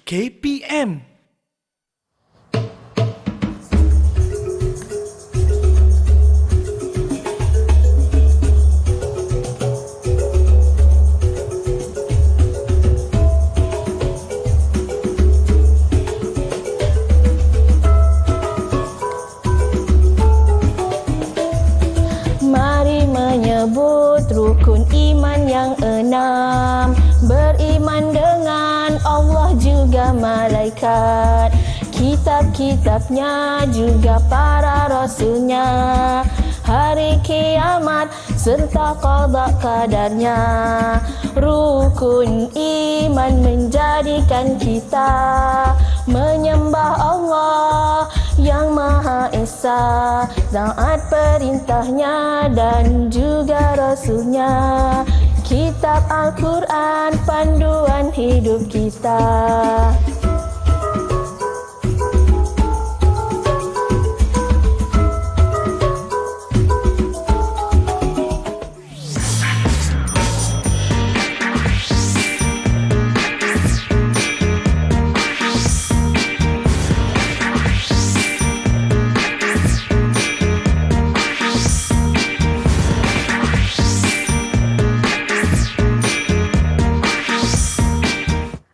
KPM. Mari menyebut rukun iman yang 6. Beriman dengan Allah juga malaikat, kitab-kitabnya juga para rasulnya, hari kiamat serta qada qadarnya. Rukun iman menjadikan kita menyembah Allah yang Maha Esa, taat perintahnya dan juga Rasulnya. Kitab Al-Quran panduan hidup kita.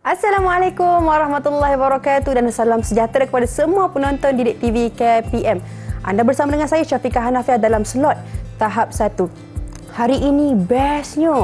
Assalamualaikum warahmatullahi wabarakatuh dan salam sejahtera kepada semua penonton Didik TV KPM. Anda bersama dengan saya Syafiqah Hanafiah dalam slot tahap 1. Hari ini bestnya,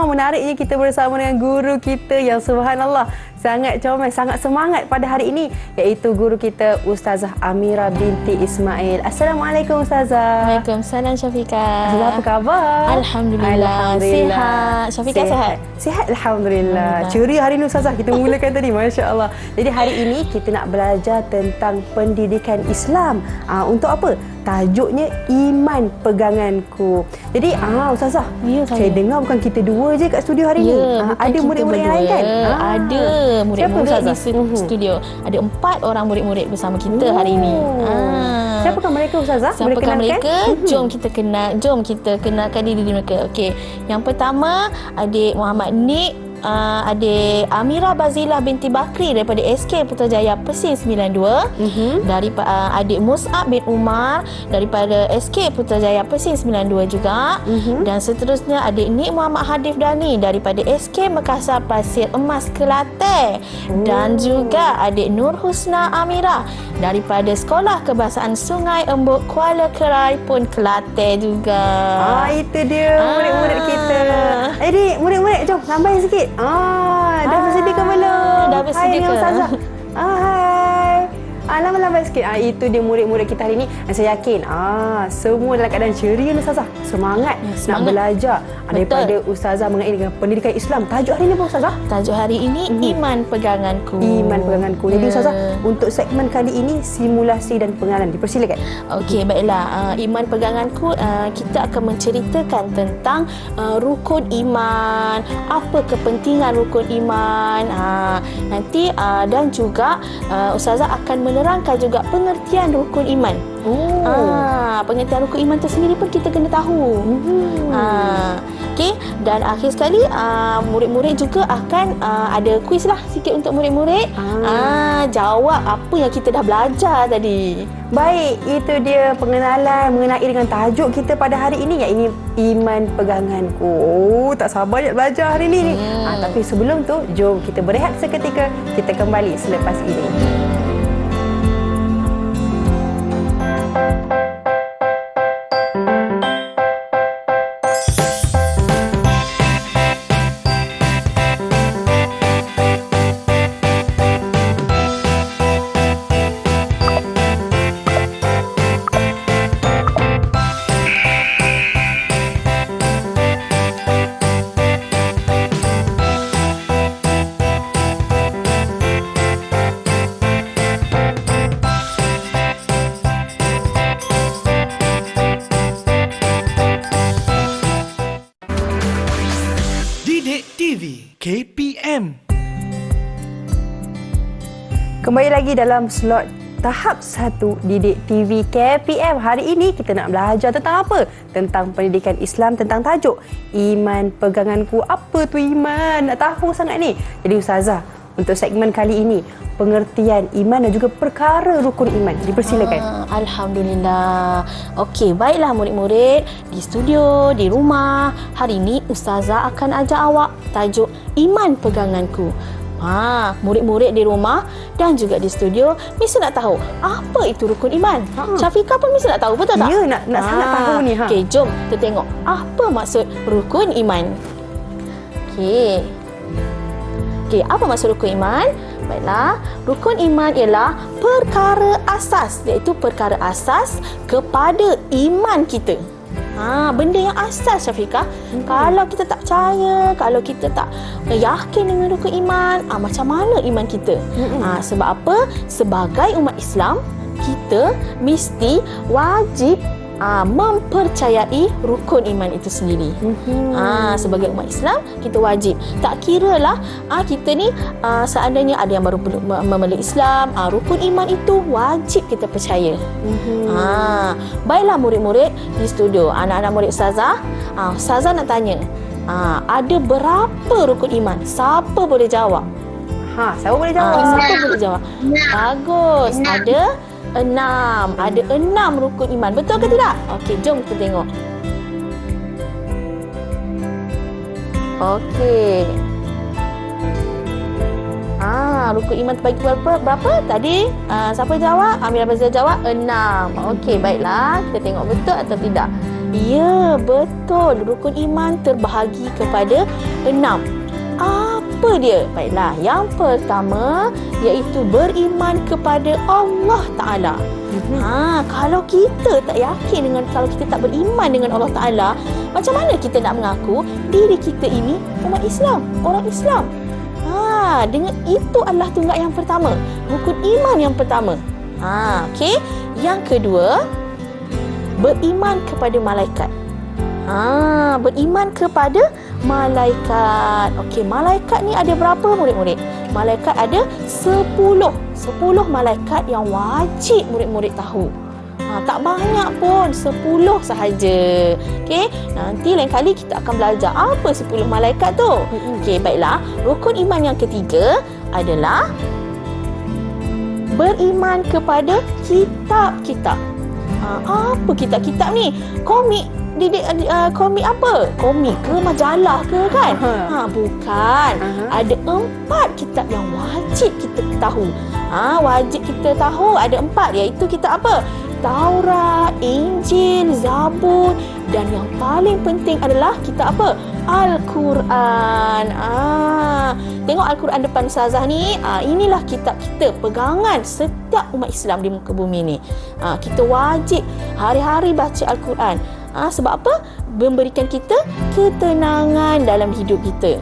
menariknya kita bersama dengan guru kita yang subhanallah sangat comel, sangat semangat pada hari ini, iaitu guru kita Ustazah Amira binti Ismail. Assalamualaikum Ustazah. Waalaikumsalam Syafiqah. Ustazah, apa khabar? Alhamdulillah. Sihat. Syafiqah sihat? Sihat Alhamdulillah. Ceria hari ini Ustazah, kita mulakan tadi, Masya Allah. Jadi hari ini kita nak belajar tentang pendidikan Islam. Untuk apa? Tajuknya Iman Peganganku. Jadi Ustazah, saya dengar bukan kita dua je kat studio hari ni. Ada murid-murid yang lain kan? Ada murid-murid di studio. Ada 4 orang murid-murid bersama kita hari ini. Siapakah mereka Ustazah? Siapakah mereka? Jom kita kenalkan diri mereka. Okey. Yang pertama, adik Muhammad Nik, adik Amira Bazilah binti Bakri daripada SK Putrajaya Pesing 92, daripada adik Mus'ab bin Umar daripada SK Putrajaya Pesing 92 juga, dan seterusnya adik Nik Muhammad Hadif Dani daripada SK Makassar Pasir Emas Kelantan, dan juga adik Nur Husna Amira daripada Sekolah Kebahasaan Sungai Embuk Kuala Kerai pun Kelantan juga. Itu dia murid-murid kita. Jadi murid-murid, jom sampai sikit. Dah bersedia ke belum? Dah bersedia ke? Hai Ustazah. Hai. Lambat-lambat sikit. Itu dia murid-murid kita hari ni. Dan saya yakin semua dalam keadaan ceria ni Ustazah. Semangat nak belajar daripada Ustazah mengenai dengan pendidikan Islam. Tajuk hari ni apa Ustazah? Tajuk hari ini Iman Peganganku. Iman Peganganku. Jadi Ustazah, untuk segmen kali ini simulasi dan pengenalan. Dipersilakan. Okey, baiklah. Iman Peganganku, kita akan menceritakan tentang rukun iman, apa kepentingan rukun iman. Nanti dan juga Ustazah akan menerangkan juga pengertian rukun iman. Pengertian rukun iman tu sendiri pun kita kena tahu. Okey, dan akhir sekali murid-murid juga akan ada kuis lah sikit untuk murid-murid. Jawab apa yang kita dah belajar tadi. Baik, itu dia pengenalan mengenai dengan tajuk kita pada hari ini, iaitu Iman Peganganku. Tak sabar nak belajar hari ini. Tapi sebelum tu, jom kita berehat seketika. Kita kembali selepas ini. KPM. Kembali lagi dalam slot tahap 1 Didik TV KPM. Hari ini kita nak belajar tentang apa? Tentang pendidikan Islam, tentang tajuk Iman Peganganku. Apa tu iman? Nak tahu sangat ni. Jadi Ustazah, untuk segmen kali ini, pengertian iman dan juga perkara rukun iman. Dipersilakan. Alhamdulillah. Okey, baiklah murid-murid di studio, di rumah. Hari ini Ustazah akan ajak awak tajuk Iman Peganganku. Murid-murid di rumah dan juga di studio mesti nak tahu apa itu rukun iman. Syafiqah pun mesti nak tahu, betul tak? Ya, nak sangat tahu ni. Okey, jom kita tengok apa maksud rukun iman. Okey, apa maksud rukun iman? Baiklah, rukun iman ialah perkara asas, iaitu perkara asas kepada iman kita. Benda yang asas, Syafiqah. Kalau kita tak percaya, kalau kita tak yakin dengan rukun iman, macam mana iman kita? Sebab apa? Sebagai umat Islam, kita mesti wajib mempercayai rukun iman itu sendiri. Sebagai umat Islam, kita wajib. Tak kiralah kita ni seandainya ada yang baru memeluk Islam, rukun iman itu wajib kita percaya. Baiklah murid-murid di studio, anak-anak murid Ustazah, Ustazah nak tanya, ada berapa rukun iman? Siapa boleh jawab? Siapa boleh jawab? Siapa boleh jawab? Bagus. Ada 6 rukun iman. Betul ke tidak? Okey, jom kita tengok. Okey. Rukun iman terbagi berapa? Tadi siapa jawab? Amira Bazilah jawab 6. Okey, baiklah. Kita tengok betul atau tidak. Ya, betul. Rukun iman terbahagi kepada 6. Apa dia? Baiklah, yang pertama iaitu beriman kepada Allah Ta'ala. Kalau kita tak yakin kalau kita tak beriman dengan Allah Ta'ala, macam mana kita nak mengaku diri kita ini umat Islam, orang Islam? Dengan itu adalah tunggak yang pertama, rukun iman yang pertama. Okey, yang kedua, beriman kepada malaikat. Beriman kepada malaikat. Okey, malaikat ni ada berapa murid-murid? Malaikat ada 10 malaikat yang wajib murid-murid tahu. Tak banyak pun, 10 sahaja. Okey, nanti lain kali kita akan belajar apa 10 malaikat tu. Okey, baiklah. Rukun iman yang ketiga adalah beriman kepada kitab-kitab. Apa kitab-kitab ni? Komik apa? Komik ke majalah ke kan? Bukan. Ada 4 kitab yang wajib kita tahu. Wajib kita tahu ada 4, iaitu kitab apa? Taurat, Injil, Zabur, dan yang paling penting adalah kitab apa? Al-Quran. Tengok Al-Quran depan Ustazah ni. Inilah kitab kita, pegangan setiap umat Islam di muka bumi ni. Kita wajib hari-hari baca Al-Quran. Sebab apa? Memberikan kita ketenangan dalam hidup kita.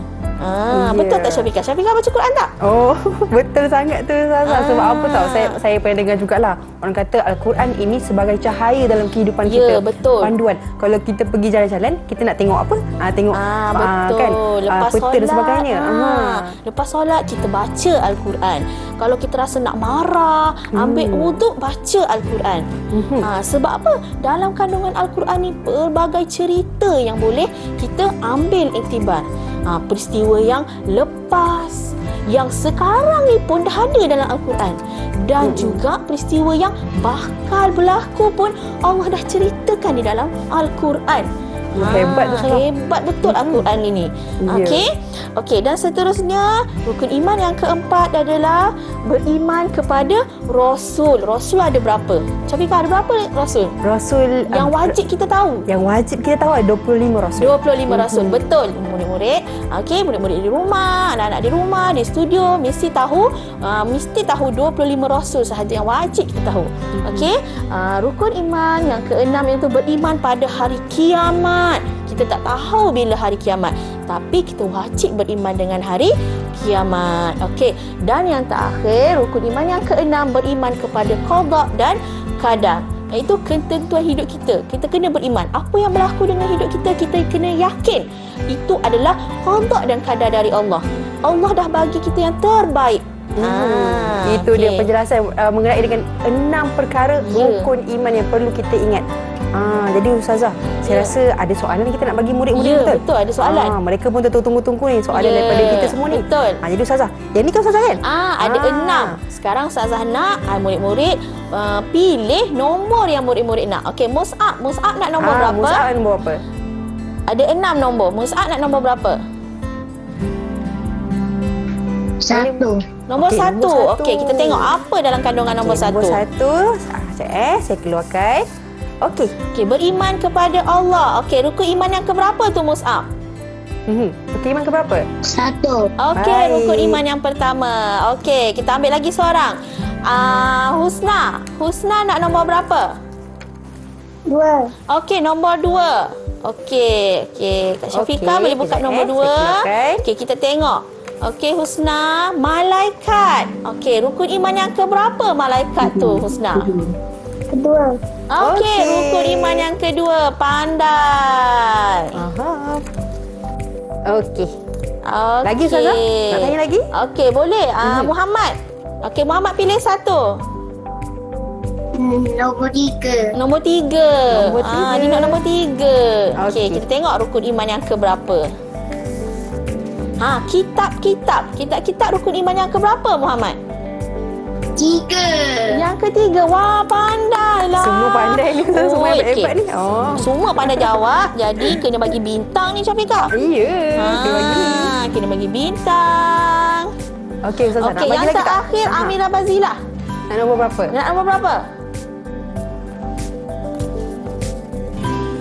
Betul tak Syafiqah? Syafiqah baca Quran tak? Oh, betul sangat tu Ustazah. Sebab apa tahu? Saya pernah dengar jugalah. Orang kata Al-Quran ini sebagai cahaya dalam kehidupan kita. Betul. Panduan. Kalau kita pergi jalan-jalan, kita nak tengok apa? Tengok betul. Kan? Lepas peta solat, dan sebagainya. Lepas solat kita baca Al-Quran. Kalau kita rasa nak marah, ambil wuduk, baca Al-Quran. Sebab apa? Dalam kandungan Al-Quran ni pelbagai cerita yang boleh kita ambil iktibar. Peristiwa yang lepas, yang sekarang ni pun dah ada dalam Al-Quran, dan juga peristiwa yang bakal berlaku pun Allah dah ceritakan di dalam Al-Quran. Hebat tu Ustazah. Hebat betul Al-Quran ini. Okey, dan seterusnya rukun iman yang keempat adalah beriman kepada Rasul. Rasul ada berapa? Syafiqah, ada berapa Rasul? Rasul yang wajib kita tahu. Yang wajib kita tahu ada 25 Rasul. 25 Rasul, betul. Murid-murid, murid-murid di rumah, anak-anak di rumah, di studio mesti tahu 25 Rasul sahaja yang wajib kita tahu. Okey, rukun iman yang keenam iaitu beriman pada hari kiamat. Kita tak tahu bila hari kiamat, tapi kita wajib beriman dengan hari kiamat. Okey, dan yang terakhir, rukun iman yang keenam, beriman kepada qada dan qadar, iaitu ketentuan hidup kita. Kita kena beriman. Apa yang berlaku dengan hidup kita, kita kena yakin itu adalah qada dan qadar dari Allah. Allah dah bagi kita yang terbaik. Itu dia penjelasan mengenai dengan 6 perkara rukun iman yang perlu kita ingat. Jadi Ustazah, saya rasa ada soalan kita nak bagi murid-murid, betul? Betul, ada soalan. Mereka pun tunggu-tunggu ni soalan daripada kita semua ni. Betul. Jadi Ustazah, yang ni kan Ustazah kan? Ada 6. Sekarang Ustazah nak murid-murid pilih nombor yang murid-murid nak. Okey, Mus'ab nak nombor berapa? Mus'ab nak nombor berapa? Ada 6 nombor. Mus'ab nak nombor berapa? 1. Nombor Okey, 1. nombor 1. Okey, kita tengok apa dalam kandungan nombor 1. Nombor 1. Saya keluarkan. Okey. Okey, beriman kepada Allah. Okey, rukun iman yang keberapa tu Mus'ab? Rukun iman keberapa? 1. Okey, Baik. rukun iman yang pertama. Okey, kita ambil lagi seorang. Husna nak nombor berapa? 2. Okey, nombor 2. Okey, Kak Syafiqah Okey, boleh buka kejap, nombor 2. saya keluarkan. Okey, kita tengok. Okey, Husna, malaikat. Okey, rukun iman yang keberapa malaikat tu, Husna? 2. Okey, Okey. rukun iman yang kedua, pandai. Okey. Okey. Lagi, Ustazah? Nak tanya lagi? Okey, boleh. Muhammad. Okey, Muhammad pilih satu. Nombor 3. Nombor 3. Nombor 3. Dia nak nombor 3. Okey, Okey. kita tengok rukun iman yang keberapa. Kitab rukun iman yang keberapa, Muhammad? 3. Yang ketiga. Wah, pandai lah. Semua pandai ni, Ustazah. Semua Oi, hebat-hebat okey. ni. Oh. Semua pandai jawab. Jadi, kena bagi bintang ni, Syafiqah. Ya, kita bagi. Kena bagi bintang. Okey, Ustazah, nak Okey, bagi yang lagi tak? terakhir Amira Bazilah. Nak nombor berapa? Nak nombor berapa?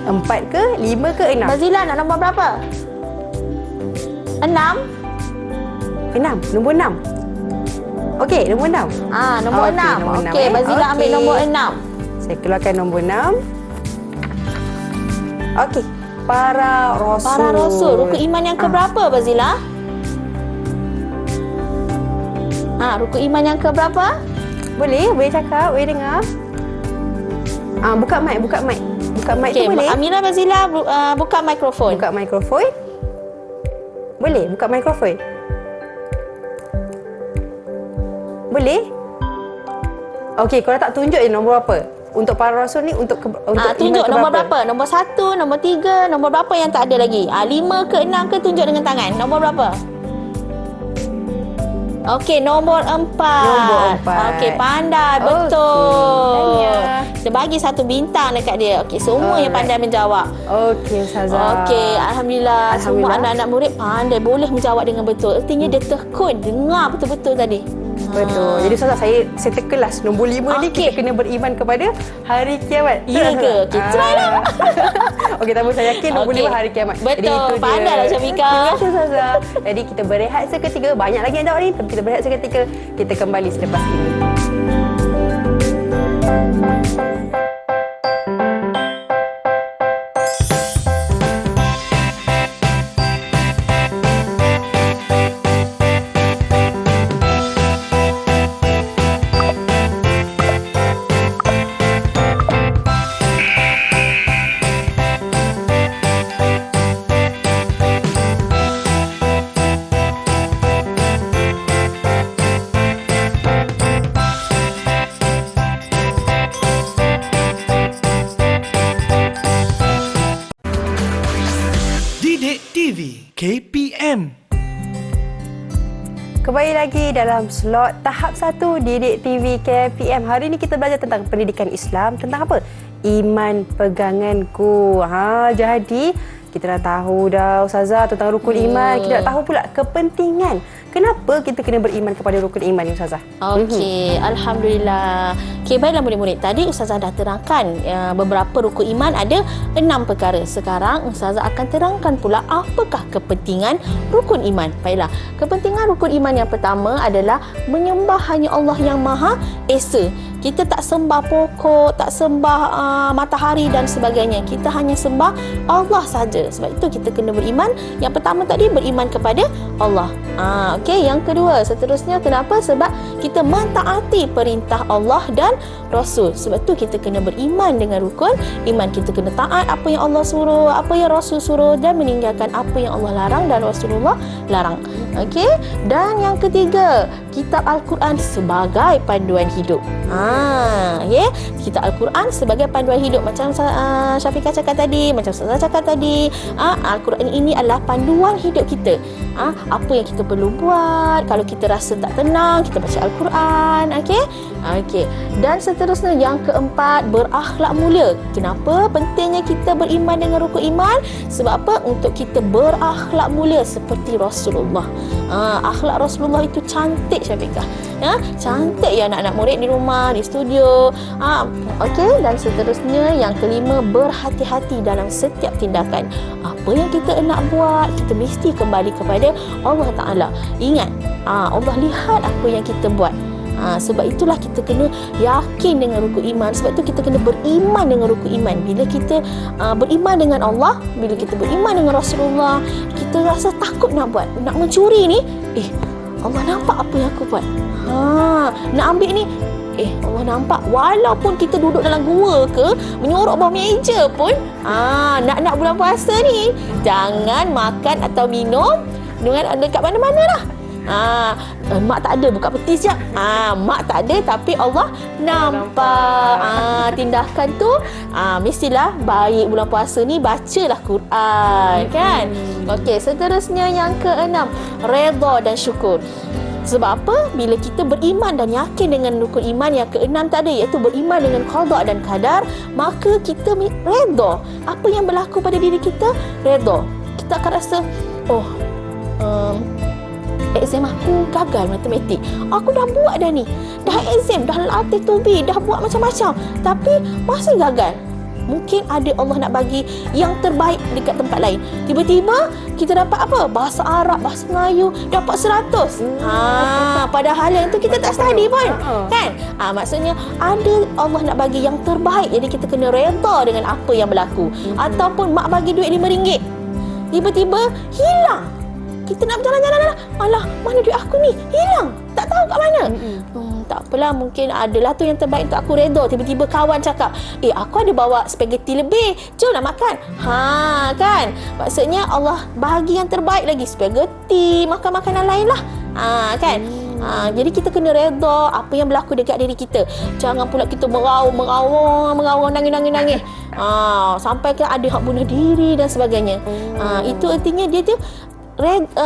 4 ke, 5 ke, 6? Bazilah nak nombor berapa? 6. 6. Nombor 6. Okey, nombor 6. Nombor Okey, 6. nombor enam, Okey, Bazilah ambil Okey. nombor 6. Saya keluarkan nombor 6. Okey. Para Rasul. Para Rasul. Rukun iman yang keberapa, Bazilah? Rukun iman yang keberapa? Boleh cakap, boleh dengar. Buka mic. Buka mic Okey, tu boleh? Amira Bazilah buka mikrofon. Buka mikrofon. Boleh buka mikrofon? Boleh? Okey, kalau tak tunjuk je nombor apa? Untuk para rasul ni untuk Tunjuk iman nombor keberapa? berapa? Nombor 1, nombor 3, nombor berapa yang tak ada lagi? 5 ke 6 ke tunjuk dengan tangan. Nombor berapa? Okey, nombor 4. Nombor 4. Okey, pandai. Okey, Betul. tahniah. Kita bagi 1 bintang dekat dia. Okey, semua yang pandai menjawab. Okey, Ustazah. Okey, Alhamdulillah. Semua Alhamdulillah. anak-anak murid pandai, boleh menjawab dengan betul. Artinya dia tekun, dengar betul-betul tadi. Betul. Jadi Ustazah, saya terkelas nombor 5 ni Okey. kita kena beriman kepada hari kiamat. Ya Betul, ke? Ustazah? Okey, try lah. Okey, tak apa, saya yakin nombor Okey. 5 hari kiamat. Betul. Jadi, itu dia. Pandai lah, Syafiqah. Terima kasih, Ustazah. Jadi kita berehat seketika. Banyak lagi yang jawab ni, tapi kita berehat seketika. Kita kembali selepas ini. Didik TV KPM. Kembali lagi dalam slot tahap 1 Didik TV KPM. Hari ini kita belajar tentang pendidikan Islam. Tentang apa? Iman peganganku. Jadi kita dah tahu dah Ustazah tentang rukun iman. Kita dah tahu pula kepentingan. Kenapa kita kena beriman kepada rukun iman ni Ustazah? Okey, Alhamdulillah. Okey, baiklah murid-murid. Tadi Ustazah dah terangkan beberapa rukun iman ada 6 perkara. Sekarang Ustazah akan terangkan pula apakah kepentingan rukun iman. Baiklah, kepentingan rukun iman yang pertama adalah menyembah hanya Allah yang Maha Esa. Kita tak sembah pokok, tak sembah matahari dan sebagainya. Kita hanya sembah Allah saja. Sebab itu kita kena beriman. Yang pertama tadi beriman kepada Allah. Okey, yang kedua seterusnya kenapa? Sebab kita mentaati perintah Allah dan Rasul. Sebab tu kita kena beriman dengan rukun iman. Kita kena taat apa yang Allah suruh, apa yang Rasul suruh, dan meninggalkan apa yang Allah larang dan Rasulullah larang. Okey. Dan yang ketiga, kitab Al-Quran sebagai panduan hidup. Okay. Kitab Al-Quran sebagai panduan hidup. Macam Syafiqah cakap tadi, macam Ustazah cakap tadi, Al-Quran ini adalah panduan hidup kita. Apa yang kita perlu buat kalau kita rasa tak tenang, kita baca Al-Quran. Okey. Dan seterusnya, yang keempat, berakhlak mulia. Kenapa pentingnya kita beriman dengan rukun iman? Sebab apa? Untuk kita berakhlak mulia seperti Rasulullah. Akhlak Rasulullah itu cantik, Syafiqah. Cantik ya anak-anak murid di rumah, di studio. Okey. Dan seterusnya, yang kelima, berhati-hati dalam setiap tindakan. Apa yang kita nak buat, kita mesti kembali kepada Allah Ta'ala. Ingat, Allah lihat apa yang kita buat. Sebab itulah kita kena yakin dengan rukun iman. Sebab tu kita kena beriman dengan rukun iman. Bila kita beriman dengan Allah, bila kita beriman dengan Rasulullah, kita rasa takut nak buat. Nak mencuri ni, Allah nampak apa yang aku buat. Nak ambil ni, Allah nampak. Walaupun kita duduk dalam gua ke, menyorok bawah meja pun, nak bulan puasa ni, jangan makan atau minum dengan dekat mana-mana lah. Mak tak ada, buka peti sekejap. Mak tak ada, tapi Allah nampak. Tindakan tu mestilah baik. Bulan puasa ni bacalah Quran, kan? Okey, seterusnya yang keenam, redha dan syukur. Sebab apa? Bila kita beriman dan yakin dengan rukun iman yang keenam tadi, iaitu beriman dengan qada dan qadar, maka kita redha. Apa yang berlaku pada diri kita, redha. Kita akan rasa, exam aku gagal matematik. Aku dah buat dah ni. Dah exam, dah latih tubi, dah buat macam-macam, tapi masih gagal. Mungkin ada Allah nak bagi yang terbaik dekat tempat lain. Tiba-tiba kita dapat apa? Bahasa Arab, bahasa Melayu, dapat 100. Padahal yang tu kita tak study pun. Kan? Maksudnya ada Allah nak bagi yang terbaik. Jadi kita kena redha dengan apa yang berlaku. Ataupun mak bagi duit RM5. Tiba-tiba hilang. Kita nak berjalan-jalan, alah, mana duit aku ni? Hilang. Tak tahu kat mana. Tak apalah, mungkin adalah tu yang terbaik untuk aku, redha. Tiba-tiba kawan cakap, aku ada bawa spaghetti lebih, jom nak makan. Kan? Maksudnya Allah bagi yang terbaik lagi, spaghetti, makan makanan lain lah. Kan? Jadi kita kena redha apa yang berlaku dekat diri kita. Jangan pula kita meraung, nangis. Sampai ke ada hak bunuh diri dan sebagainya. Itu artinya dia tu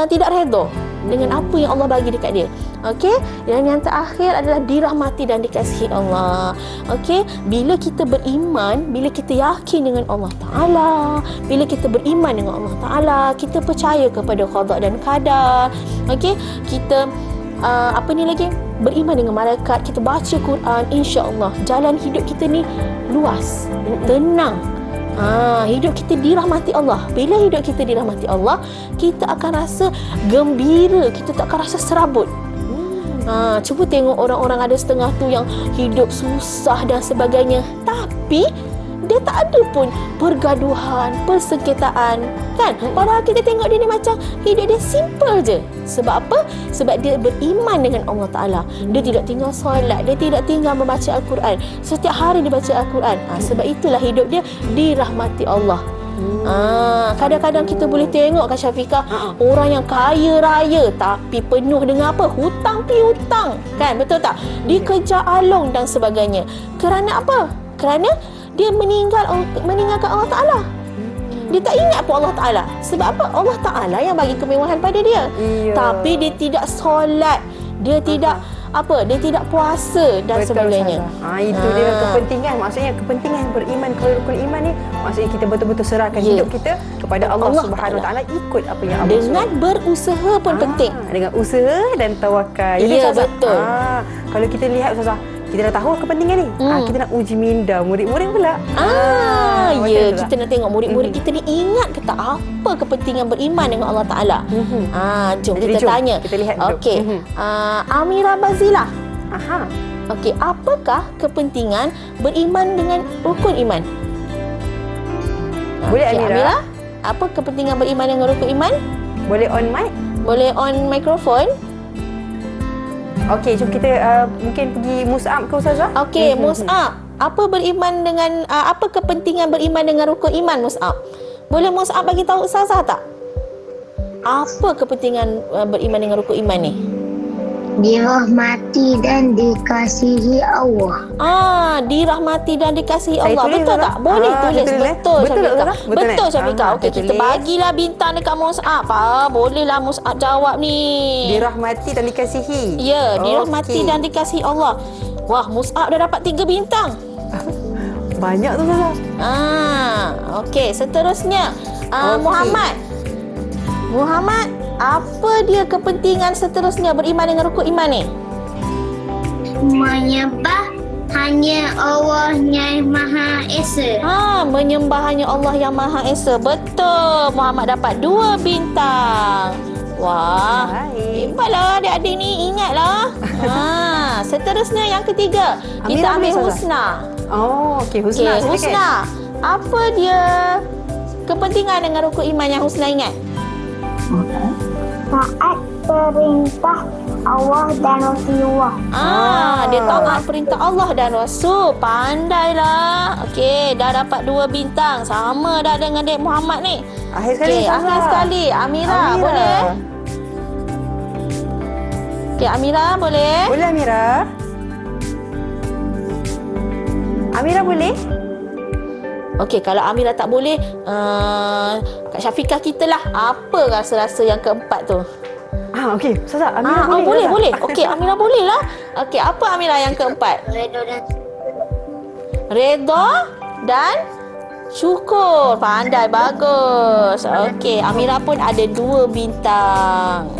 tidak redha dengan apa yang Allah bagi dekat dia. Okey, dan yang terakhir adalah dirahmati dan dikasihi Allah. Okey, bila kita beriman, bila kita yakin dengan Allah Taala, bila kita beriman dengan Allah Taala, kita percaya kepada qada dan qadar. Okey, kita beriman dengan malaikat, kita baca Quran, insya-Allah jalan hidup kita ni luas, tenang. Hidup kita dirahmati Allah. Bila hidup kita dirahmati Allah, kita akan rasa gembira, kita tak akan rasa serabut. Cuba tengok orang-orang ada setengah tu yang hidup susah dan sebagainya, tapi dia tak ada pun pergaduhan, persengketaan, kan? Padahal kita tengok dia ni macam hidup dia simple je. Sebab apa? Sebab dia beriman dengan Allah Ta'ala. Dia tidak tinggal solat, dia tidak tinggal membaca Al-Quran. Setiap hari dia baca Al-Quran. Sebab itulah hidup dia dirahmati Allah. Kadang-kadang kita boleh tengok kan, Syafiqah, orang yang kaya raya tapi penuh dengan apa? Hutang piutang, kan? Betul tak? Dikejar along dan sebagainya. Kerana apa? Kerana dia meninggalkan Allah Ta'ala. Dia tak ingat pun Allah Ta'ala. Sebab apa? Allah Ta'ala yang bagi kemewahan pada dia. Tapi dia tidak solat, dia tidak dia tidak puasa dan sebagainya. Itu dia kepentingan. Maksudnya kepentingan beriman kepada rukun iman ni, maksudnya kita betul-betul serahkan hidup kita kepada Allah Subhanahu Wa Taala, ikut apa yang Allah dengan suruh. Berusaha pun penting. Dengan usaha dan tawakal. Ya, betul. Kalau kita lihat Ustazah, kita dah tahu kepentingan ni. Kita nak uji minda murid-murid pula. Kita nak tengok murid-murid kita ni ingat ke tak apa kepentingan beriman dengan Allah Ta'ala. Jom kita tanya. Kita lihat dulu. Okey. Amira Bazilah. Okey, apakah kepentingan beriman dengan rukun iman? Boleh Amira? Apa kepentingan beriman dengan rukun iman? Boleh on mic? Boleh on mikrofon? Okey, jom kita mungkin pergi Mus'ab ke Ustazah? Okey, Mus'ab. Apa beriman dengan apa kepentingan beriman dengan rukun iman, Mus'ab? Boleh Mus'ab bagi tahu Ustazah tak? Apa kepentingan beriman dengan rukun iman ni? Dirahmati dan dikasihi Allah. Dirahmati dan dikasihi Saya Allah. tulis, Betul Ustazah. tak? Boleh tulis. saya tulis, Betul, Betul, Syafiqah. Ustazah? Betul, Betul, eh? Syafiqah. Okey, saya kita tulis. bagilah bintang dekat Mus'ab. Bolehlah Mus'ab jawab ni. Dirahmati dan dikasihi. Ya, dirahmati dan dikasihi Allah. Wah, Mus'ab dah dapat 3 bintang. Banyak tu Ustazah. Okey, seterusnya Okey. Muhammad, apa dia kepentingan seterusnya beriman dengan rukun iman ni? Menyembah hanya Allah yang Maha Esa. Menyembah hanya Allah yang Maha Esa. Betul. Muhammad dapat 2 bintang. Wah, Baik. hebatlah adik-adik ni, ingatlah. Seterusnya yang ketiga, kita Amira ambil boleh, Husna. Okey, Husna. Okey, silakan. Husna. Apa dia kepentingan dengan rukun iman yang Husna ingat? Taat perintah Allah dan Rasulullah. Dia taat perintah Allah dan Rasul. Pandailah. Okey, dah dapat 2 bintang. Sama dah dengan Dek Muhammad ni. Akhir sekali, Okey, Ustazah. akhir sekali. Amira, boleh? Okey, Amira boleh? Boleh Amira? Amira boleh? Okey, kalau Amira tak boleh, Kak Syafiqah kita lah. Apa rasa-rasa yang keempat tu? Okey. Ustazah, Amira boleh. Boleh, Ustazah? boleh. Okey, Amira boleh lah. Okey, apa Amira yang keempat? Redha dan syukur. Pandai, bagus. Okey, Amira pun ada 2 bintang.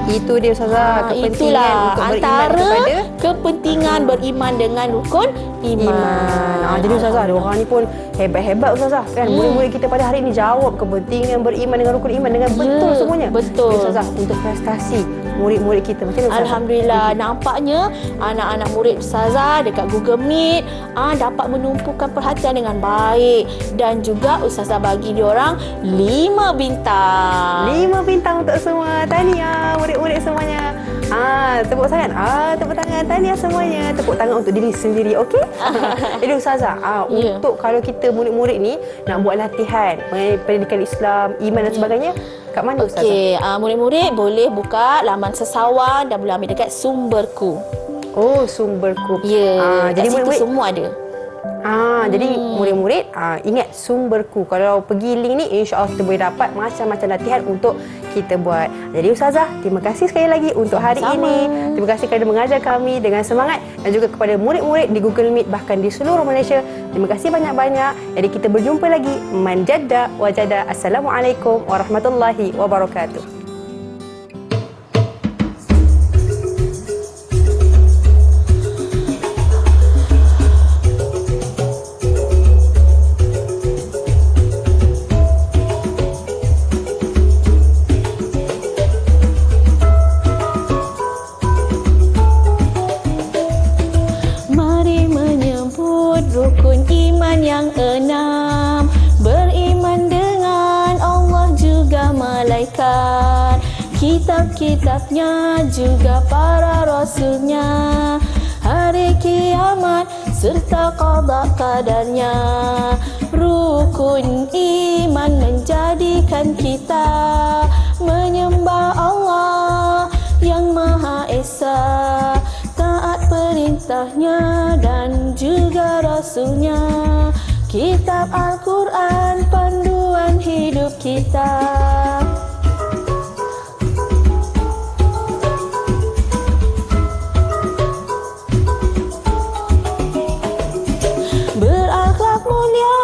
Itu dia Ustazah, kepentingan Itulah untuk beriman antara kepada kepentingan beriman dengan rukun iman. Jadi Ustazah, ada orang ni pun hebat-hebat Ustazah kan. Murid-murid kita pada hari ini jawab kepentingan beriman dengan rukun iman dengan betul semuanya. betul. Jadi, Ustazah, untuk prestasi murid-murid kita macam mana Ustazah? Alhamdulillah, nampaknya anak-anak murid Ustazah dekat Google Meet dapat menumpukan perhatian dengan baik, dan juga Ustazah bagi diorang 5 bintang. 5 bintang untuk semua. Tahniah murid-murid semuanya. Tepuk tangan. Tepuk tangan. Tahniah semuanya. Tepuk tangan untuk diri sendiri. Okey? Jadi Ustazah, Ya. untuk kalau kita murid-murid ni nak buat latihan mengenai pendidikan Islam, iman dan sebagainya, kat mana Ustazah? Okey, murid-murid boleh buka laman Sesawan dan boleh ambil dekat Sumberku. Oh, Sumberku. Ya, Jadi kat situ murid-murid semua ada. Jadi murid-murid ingat Sumberku. Kalau pergi link ni, insya-Allah kita boleh dapat macam-macam latihan untuk kita buat. Jadi Ustazah, terima kasih sekali lagi untuk hari Sama. ini. Terima kasih kerana mengajar kami dengan semangat, dan juga kepada murid-murid di Google Meet bahkan di seluruh Malaysia. Terima kasih banyak-banyak. Jadi kita berjumpa lagi. Man jadda wa jada. Assalamualaikum warahmatullahi wabarakatuh. Rukun iman yang 6, beriman dengan Allah juga malaikat, kitab-kitabnya juga para rasulnya, hari kiamat serta qada qadarnya. Rukun iman menjadikan kita menyembah Allah yang Maha Esa, taat perintahnya dan juga Rasulnya. Kitab Al-Quran panduan hidup kita. Berakhlak mulia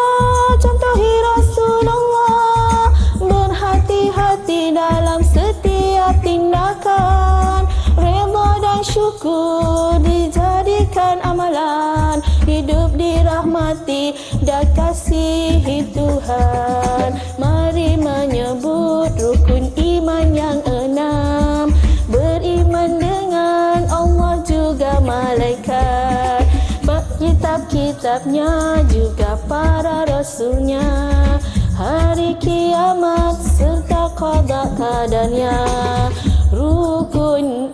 contohi Rasulullah, berhati-hati dalam setiap tindakan, redha dan syukur dijadikan amalan, hidup dirahmati dan kasihi Tuhan. Mari menyebut rukun iman yang 6, beriman dengan Allah juga malaikat, kitab-kitabnya juga para rasulnya, hari kiamat serta qada qadarnya. pun